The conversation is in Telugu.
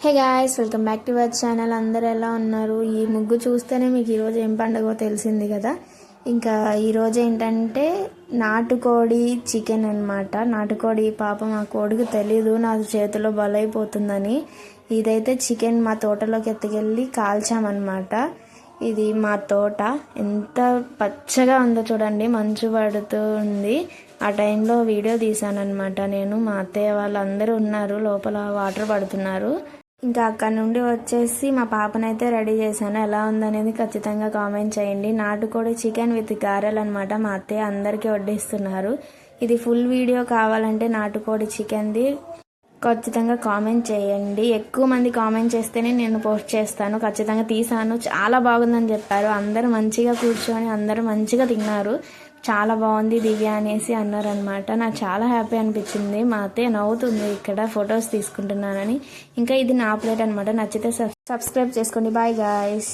Hey guys, welcome back to our channel. అందరు ఎలా ఉన్నారు? ఈ ముగ్గు చూస్తేనే మీకు ఈరోజు ఏం పండుగో తెలిసింది కదా. ఇంకా ఈరోజు ఏంటంటే నాటుకోడి చికెన్ అనమాట. నాటుకోడి పాపం ఆ కోడికి తెలీదు నా చేతిలో బలైపోతుందని. ఇదైతే చికెన్ మా తోటలోకి ఎత్తుకెళ్ళి కాల్చామన్నమాట. ఇది మా తోట ఎంత పచ్చగా ఉందో చూడండి, మంచు పడుతూ ఉంది. ఆ టైంలో వీడియో తీసానమాట నేను. మా అత్తయ్య వాళ్ళందరూ ఉన్నారు లోపల, వాటర్ పడుతున్నారు. ఇంకా అక్కడ నుండి వచ్చేసి మా పాపనైతే రెడీ చేశాను. ఎలా ఉందనేది ఖచ్చితంగా కామెంట్ చేయండి. నాటుకోడి చికెన్ విత్ గారెలు అనమాట. మా అత్తయ్య అందరికీ వడ్డిస్తున్నారు. ఇది ఫుల్ వీడియో కావాలంటే నాటుకోడి చికెన్ది ఖచ్చితంగా కామెంట్ చేయండి. ఎక్కువ మంది కామెంట్ చేస్తేనే నేను పోస్ట్ చేస్తాను. ఖచ్చితంగా తీసాను, చాలా బాగుందని చెప్పారు. అందరూ మంచిగా కూర్చొని అందరూ మంచిగా తిన్నారు. చాలా బాగుంది దివ్య అనేసి అన్నారనమాట. నాకు చాలా హ్యాపీ అనిపించింది. మా అత్తయ్య నవ్వుతుంది ఇక్కడ ఫొటోస్ తీసుకుంటున్నానని. ఇంకా ఇది నా ప్లేట్ అనమాట. నచ్చితే సబ్స్క్రైబ్ చేసుకోండి. Bye guys.